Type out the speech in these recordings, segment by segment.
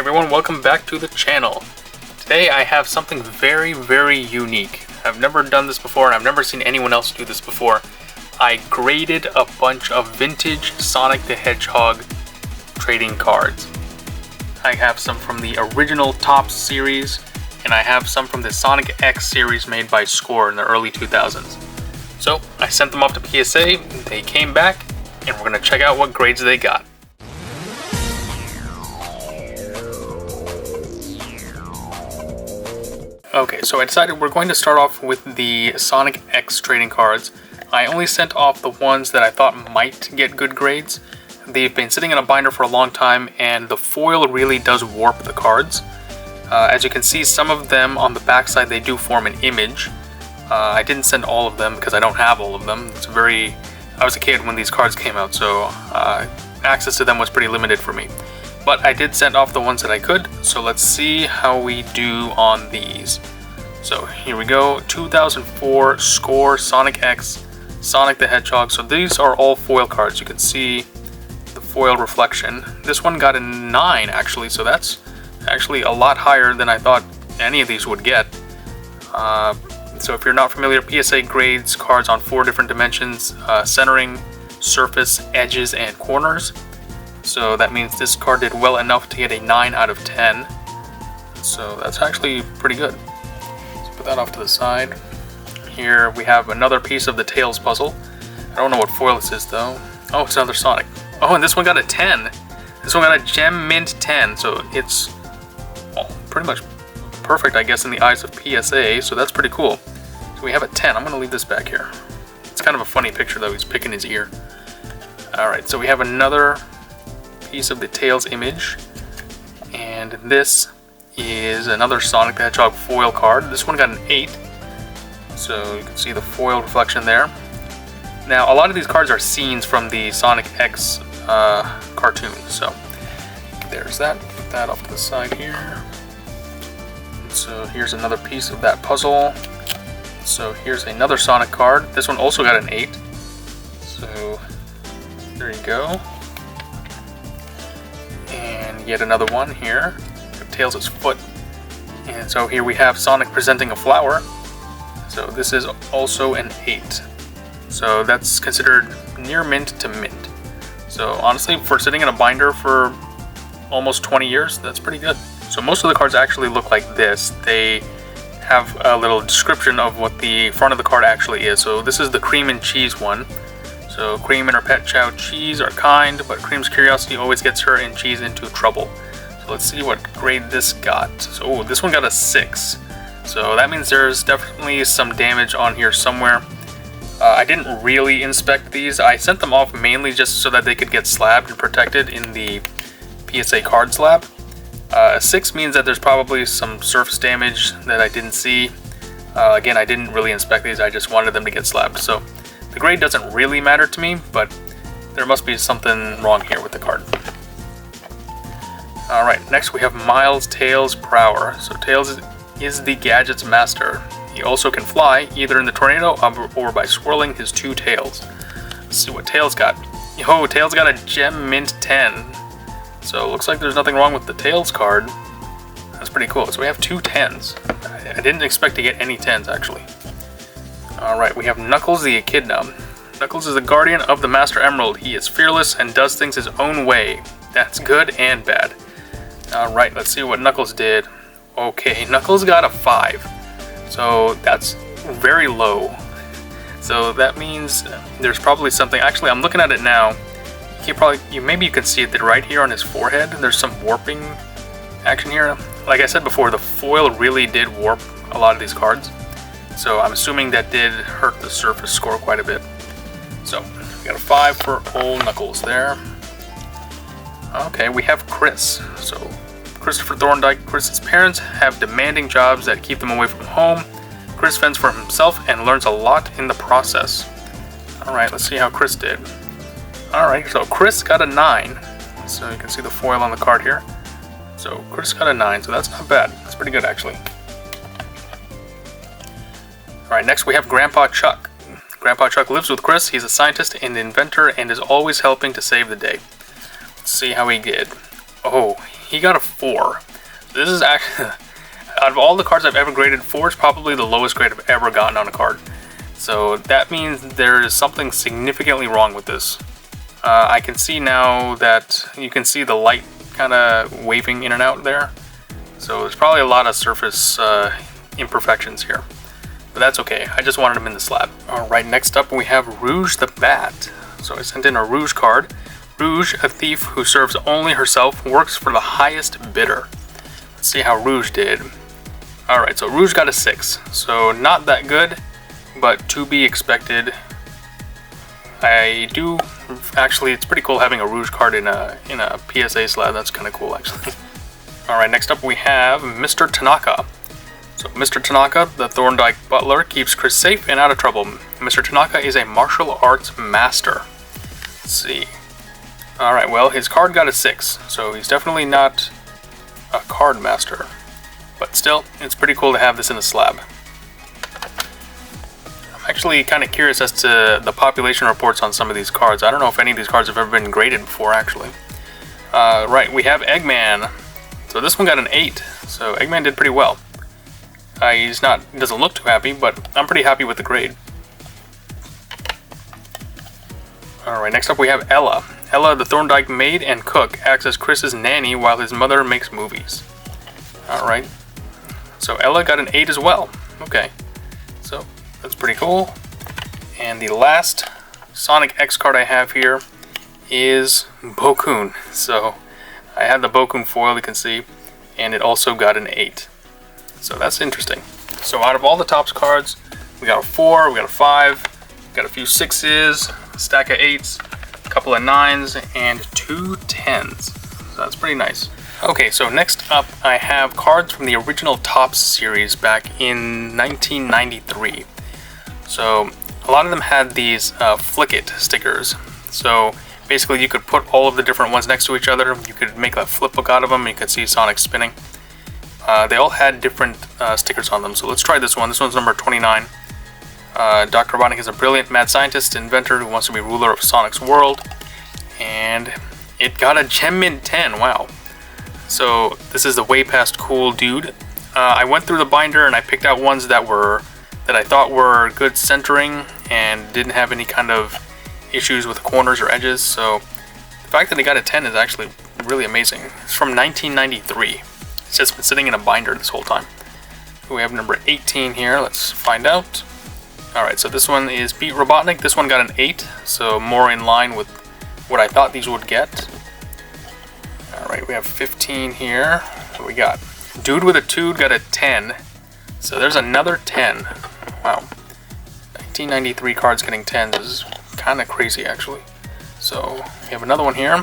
everyone, welcome back to the channel. Today I have something very, very unique. I've never done this before and I've never seen anyone else do this before. I graded a bunch of vintage Sonic the Hedgehog trading cards. I have some from the original Topps series and I have some from the Sonic X series made by Score in the early 2000s. So I sent them off to PSA, they came back, and we're going to check out what grades they got. Okay, so I decided we're going to start off with the Sonic X trading cards. I only sent off the ones that I thought might get good grades. They've been sitting in a binder for a long time, and the foil really does warp the cards. As you can see, some of them on the backside, they do form an image. I didn't send all of them because I don't have all of them. I was a kid when these cards came out, so access to them was pretty limited for me. But I did send off the ones that I could, so let's see how we do on these. So here we go, 2004 Score Sonic X, Sonic the Hedgehog. So these are all foil cards. You can see the foil reflection. This one got a 9 actually, so that's actually a lot higher than I thought any of these would get. So if you're not familiar, PSA grades cards on 4 different dimensions, centering, surface, edges, and corners. So that means this card did well enough to get a 9 out of 10. So that's actually pretty good. Let's put that off to the side. Here we have another piece of the Tails puzzle. I don't know what foil this is though. Oh, it's another Sonic. Oh, and this one got a 10. This one got a Gem Mint 10, so it's pretty much perfect, I guess, in the eyes of PSA, so that's pretty cool. So we have a 10. I'm going to leave this back here. It's kind of a funny picture though, he's picking his ear. Alright, so we have another piece of the Tails image, and this is another Sonic the Hedgehog foil card. This one got an 8, so you can see the foil reflection there. Now, a lot of these cards are scenes from the Sonic X cartoon, so there's that. Put that off to the side here. So here's another piece of that puzzle. So here's another Sonic card. This one also got an 8. So there you go. And yet another one here. Tails' foot. And so here we have Sonic presenting a flower. So this is also an 8. So that's considered near mint to mint. So honestly, for sitting in a binder for almost 20 years, that's pretty good. So most of the cards actually look like this. They have a little description of what the front of the card actually is. So this is the Cream and Cheese one. So Cream and her pet chow Cheese are kind, but Cream's curiosity always gets her and Cheese into trouble. So let's see what grade this got. So this one got a 6. So that means there's definitely some damage on here somewhere. I didn't really inspect these. I sent them off mainly just so that they could get slabbed and protected in the PSA card slab. A 6 means that there's probably some surface damage that I didn't see. Again, I didn't really inspect these, I just wanted them to get slabbed. So the grade doesn't really matter to me, but there must be something wrong here with the card. Alright, next we have Miles Tails Prower. So Tails is the gadget's master. He also can fly, either in the tornado or by swirling his 2 tails. Let's see what Tails got. Yo, Tails got a Gem Mint 10. So it looks like there's nothing wrong with the Tails card. That's pretty cool. So we have 2 10s. I didn't expect to get any 10s actually. Alright, we have Knuckles the Echidna. Knuckles is the guardian of the Master Emerald. He is fearless and does things his own way. That's good and bad. Alright, let's see what Knuckles did. Okay, Knuckles got a 5. So that's very low. So that means there's probably something. Actually, I'm looking at it now. Maybe you can see it right here on his forehead. There's some warping action here. Like I said before, the foil really did warp a lot of these cards. So I'm assuming that did hurt the surface score quite a bit. So we got a 5 for old Knuckles there. Okay, we have Chris. So Christopher Thorndike. Chris's parents have demanding jobs that keep them away from home. Chris fends for himself and learns a lot in the process. Alright, let's see how Chris did. Alright, so Chris got a 9. So you can see the foil on the card here. So Chris got a 9, so that's not bad. That's pretty good actually. Alright, next we have Grandpa Chuck. Grandpa Chuck lives with Chris. He's a scientist and inventor and is always helping to save the day. Let's see how he did. Oh, he got a 4. This is actually, out of all the cards I've ever graded, 4 is probably the lowest grade I've ever gotten on a card. So that means there is something significantly wrong with this. I can see now that you can see the light kind of waving in and out there. So there's probably a lot of surface imperfections here. But that's okay, I just wanted him in the slab. Alright, next up we have Rouge the Bat. So I sent in a Rouge card. Rouge, a thief who serves only herself, works for the highest bidder. Let's see how Rouge did. Alright, so Rouge got a 6. So not that good, but to be expected. Actually, it's pretty cool having a Rouge card in a PSA slab. That's kind of cool, actually. Alright, next up we have Mr. Tanaka. So Mr. Tanaka, the Thorndyke butler, keeps Chris safe and out of trouble. Mr. Tanaka is a martial arts master. Let's see. Alright, well, his card got a 6, so he's definitely not a card master. But still, it's pretty cool to have this in a slab. I'm actually kind of curious as to the population reports on some of these cards. I don't know if any of these cards have ever been graded before, actually. Right, we have Eggman. So this one got an 8, so Eggman did pretty well. He doesn't look too happy, but I'm pretty happy with the grade. Alright, next up we have Ella. Ella, the Thorndyke maid and cook, acts as Chris's nanny while his mother makes movies. Alright, so Ella got an 8 as well. Okay, so that's pretty cool. And the last Sonic X card I have here is Bokun. So I have the Bokun foil, you can see, and it also got an 8. So that's interesting. So out of all the Topps cards, we got a 4, we got a 5, we got a few 6s, a stack of 8s, a couple of 9s, and 2 10s. So that's pretty nice. Okay, so next up I have cards from the original Topps series back in 1993. So a lot of them had these Flick It stickers. So basically you could put all of the different ones next to each other, you could make a flip book out of them, and you could see Sonic spinning. They all had different stickers on them, so let's try this one. This one's number 29. Dr. Robotnik is a brilliant mad scientist, inventor who wants to be ruler of Sonic's world. And it got a Gem Mint 10, wow. So this is the way past cool dude. I went through the binder and I picked out ones that I thought were good centering and didn't have any kind of issues with the corners or edges. So the fact that they got a 10 is actually really amazing. It's from 1993. It's just been sitting in a binder this whole time. We have number 18 here. Let's find out. Alright, so this one is Beat Robotnik. This one got an 8, so more in line with what I thought these would get. Alright, we have 15 here. What we got? Dude with a Tood got a 10. So there's another 10. Wow. 1993 cards getting 10s is kind of crazy, actually. So we have another one here.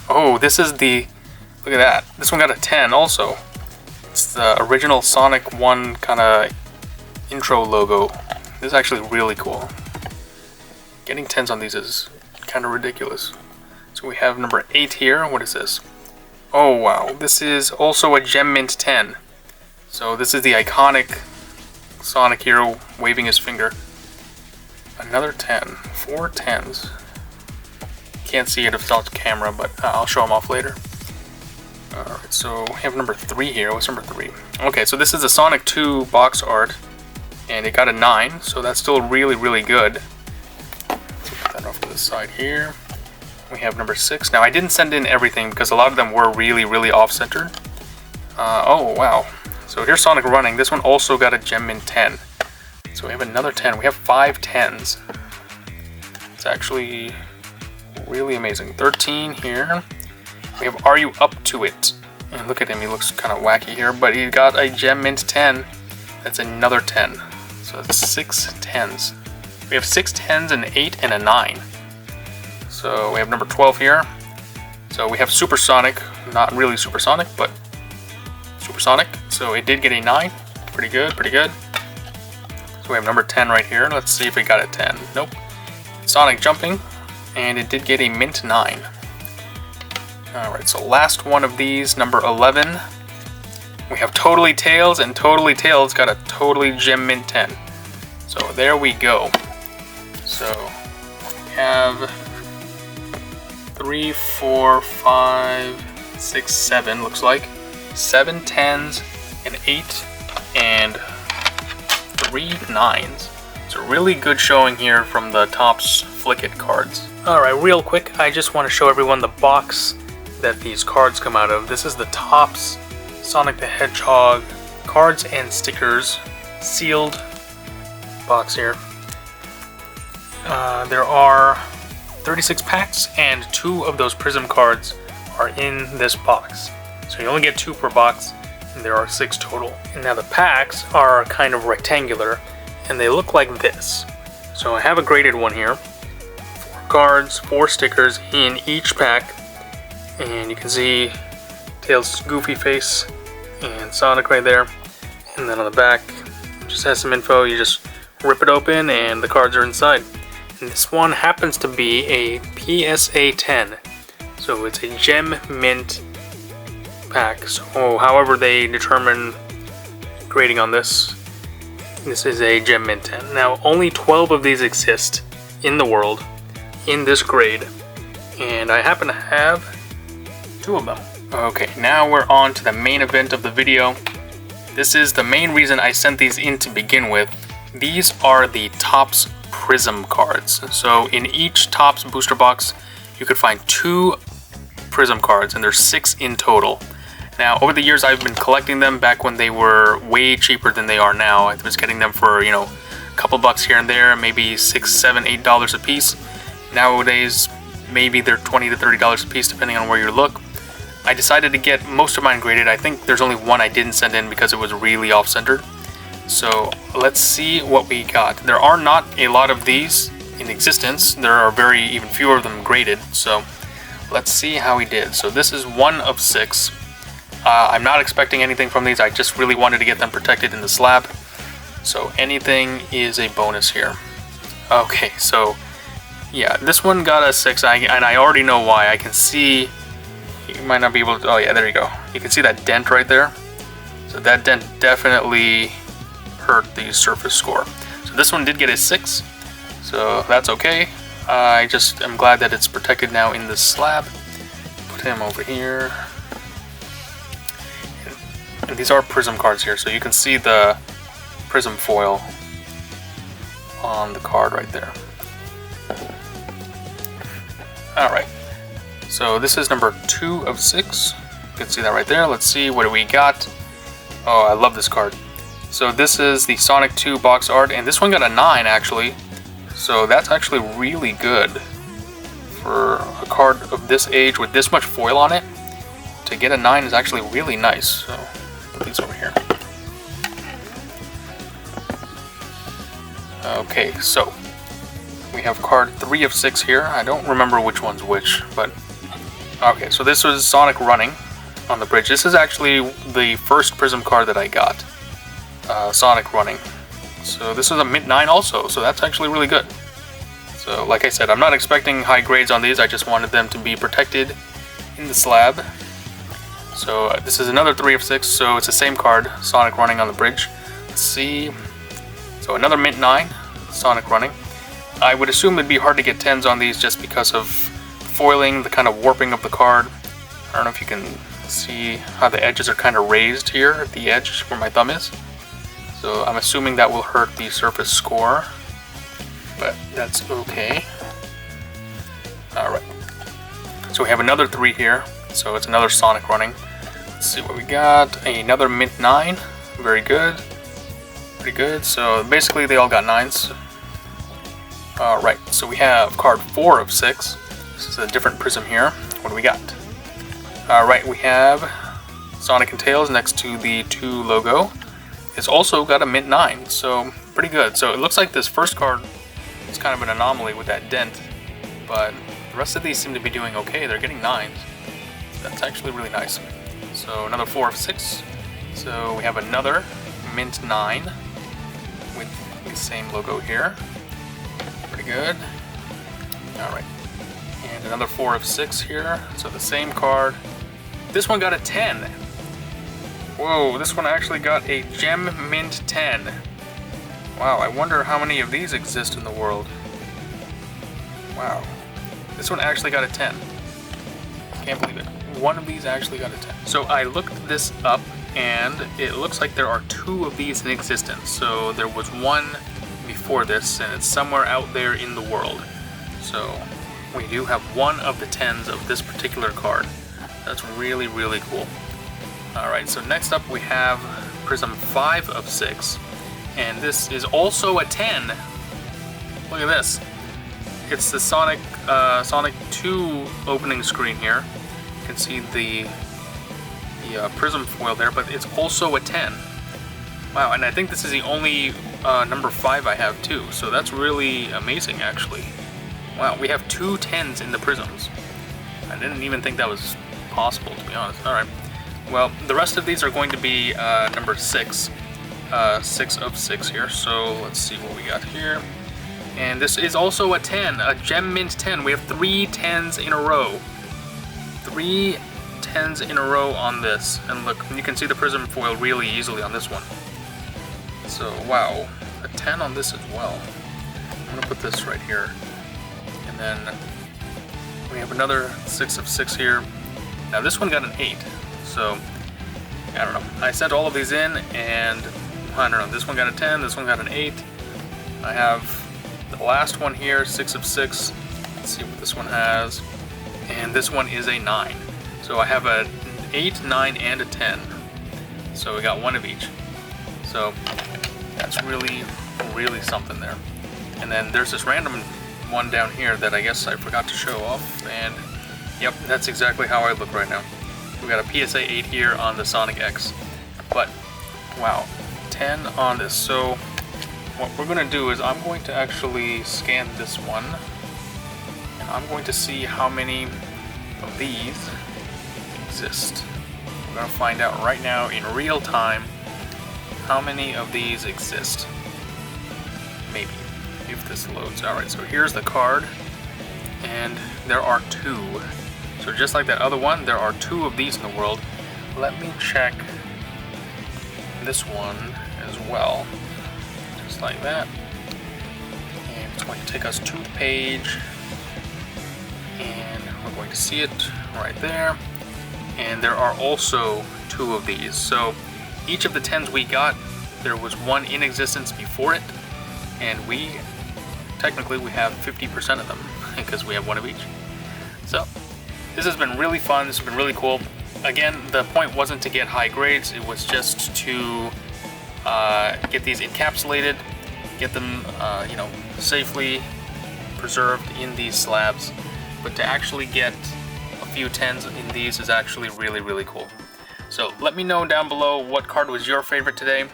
Oh, this is the... Look at that. This one got a 10 also. It's the original Sonic 1 kind of intro logo. This is actually really cool. Getting 10s on these is kind of ridiculous. So we have number 8 here. What is this? Oh wow, this is also a Gem Mint 10. So this is the iconic Sonic hero waving his finger. Another 10. 4 10s. Can't see it if it's on camera, but I'll show them off later. Alright, so we have number 3 here. What's number 3? Okay, so this is the Sonic 2 box art, and it got a 9, so that's still really, really good. Let's put that off to the side here. We have number 6. Now, I didn't send in everything because a lot of them were really, really off-centered. Oh, wow. So here's Sonic running. This one also got a Gem Mint 10. So we have another 10. We have 5 10s. It's actually really amazing. 13 here. We have Are You Up To It? And look at him, he looks kind of wacky here, but he got a Gem Mint 10. That's another 10. So that's 6 10s. We have 6 10s, an 8, and a 9. So we have number 12 here. So we have Supersonic, not really Supersonic, but Supersonic. So it did get a 9. Pretty good, pretty good. So we have number 10 right here. Let's see if it got a 10. Nope. Sonic jumping, and it did get a Mint 9. Alright, so last one of these, number 11. We have Totally Tails, and Totally Tails got a Totally Gem Mint 10. So there we go. So we have 3, 4, 5, 6, 7 looks like. 7 10s, an 8, and 3 9s. So really good showing here from the Topps Flick It cards. Alright, real quick, I just want to show everyone the box that these cards come out of. This is the Topps Sonic the Hedgehog cards and stickers sealed box here. There are 36 packs, and 2 of those Prism cards are in this box. So you only get 2 per box, and there are 6 total. And now the packs are kind of rectangular, and they look like this. So I have a graded one here. 4 cards, 4 stickers in each pack, and you can see Tails' goofy face and Sonic right there. And then on the back, it just has some info. You just rip it open, and the cards are inside. And this one happens to be a PSA 10, so it's a gem mint pack. So however they determine grading on this, this is a gem mint 10. Now only 12 of these exist in the world in this grade, and I happen to have 2 of them. Okay, now we're on to the main event of the video. This is the main reason I sent these in to begin with. These are the Topps Prism cards. So in each Topps booster box, you could find 2 Prism cards, and there's 6 in total. Now, over the years, I've been collecting them back when they were way cheaper than they are now. I was getting them for, you know, a couple bucks here and there, maybe $6, $7, $8 a piece. Nowadays, maybe they're $20 to $30 a piece, depending on where you look. I decided to get most of mine graded. I think there's only one I didn't send in because it was really off-centered. So let's see what we got. There are not a lot of these in existence. There are even fewer of them graded. So let's see how we did. So this is 1 of 6. I'm not expecting anything from these. I just really wanted to get them protected in the slab. So anything is a bonus here. Okay, so yeah, this one got a 6, and I already know why. I can see, you might not be able to, oh yeah, there you go. You can see that dent right there. So that dent definitely hurt the surface score. So this one did get a 6, so that's okay. I just am glad that it's protected now in this slab. Put him over here. And these are Prism cards here, so you can see the Prism foil on the card right there. Alright, so this is number 2 of 6. You can see that right there. Let's see, what do we got? Oh, I love this card. So this is the Sonic 2 box art, and this one got a 9 actually. So that's actually really good for a card of this age with this much foil on it. To get a 9 is actually really nice. So put these over here. Okay, so we have card 3 of 6 here. I don't remember which one's which, but okay. So this was Sonic running on the bridge. This is actually the first Prism card that I got. Sonic running. So this is a mint 9 also, so that's actually really good. So like I said, I'm not expecting high grades on these. I just wanted them to be protected in the slab. So this is another 3 of 6, so it's the same card, Sonic running on the bridge. Let's see. So another mint 9, Sonic running. I would assume it'd be hard to get 10s on these just because of foiling, the kind of warping of the card. I don't know if you can see how the edges are kind of raised here at the edge where my thumb is. So I'm assuming that will hurt the surface score, but that's okay. Alright. So we have another 3 here, so it's another Sonic running. Let's see what we got. Another mint 9. Very good. Pretty good. So basically they all got 9s. Alright, so we have card 4 of 6. This is a different Prism here. What do we got? Alright, we have Sonic and Tails next to the 2 logo. It's also got a mint 9, so pretty good. So it looks like this first card is kind of an anomaly with that dent, but the rest of these seem to be doing okay. They're getting 9s. So that's actually really nice. So another 4 of 6. So we have another mint 9 with the same logo here. Pretty good. Alright. And another 4 of 6 here. So the same card. This one got a 10. Whoa, this one actually got a Gem Mint 10. Wow, I wonder how many of these exist in the world. Wow. This one actually got a 10. Can't believe it. one of these actually got a 10. So I looked this up, and it looks like there are 2 of these in existence. So there was one before this, and it's somewhere out there in the world. So we do have one of the 10s of this particular card. That's really, really cool. Alright, so next up we have Prism 5 of 6, and this is also a 10. Look at this. It's the Sonic 2 opening screen here. You can see the Prism foil there, but it's also a 10. Wow, and I think this is the only number 5 I have too, so that's really amazing actually. Wow, we have 2 10s in the Prisms. I didn't even think that was possible, to be honest. Alright, well, the rest of these are going to be number 6. 6 of 6 here, so let's see what we got here. And this is also a 10, a Gem Mint 10. We have 3 10s in a row. 3 10s in a row on this. And look, you can see the Prism foil really easily on this one. So, wow, a 10 on this as well. I'm going to put this right here. And then we have another 6 of 6 here. Now this one got an 8. So, I don't know. I sent all of these in, and I don't know. This one got a 10, this one got an 8. I have the last one here, 6 of 6. Let's see what this one has. And this one is a 9. So I have an 8, 9, and a 10. So we got one of each. So that's really, really something there. And then there's this random one down here that I guess I forgot to show off. And yep, that's exactly how I look right now. We got a PSA 8 here on the Sonic X. But wow, 10 on this. So what we're going to do is I'm going to actually scan this one, and I'm going to see how many of these exist. We're going to find out right now in real time how many of these exist. Maybe, if this loads. Alright, so here's the card, and there are 2. So just like that other one, there are 2 of these in the world. Let me check this one as well. Just like that. And it's going to take us to the page. And we're going to see it right there. And there are also 2 of these. So each of the 10s we got, there was one in existence before it. And technically we have 50% of them because we have one of each. So this has been really fun. This has been really cool. Again, the point wasn't to get high grades. It was just to get these encapsulated, get them, safely preserved in these slabs. But to actually get a few 10s in these is actually really, really cool. So let me know down below what card was your favorite today.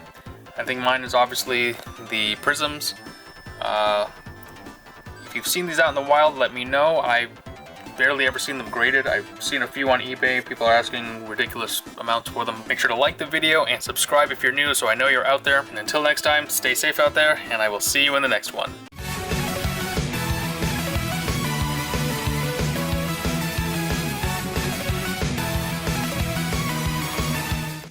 I think mine is obviously the Prisms. If you've seen these out in the wild, let me know. I've barely ever seen them graded. I've seen a few on eBay. People are asking ridiculous amounts for them. Make sure to like the video and subscribe if you're new so I know you're out there. And until next time, stay safe out there, and I will see you in the next one.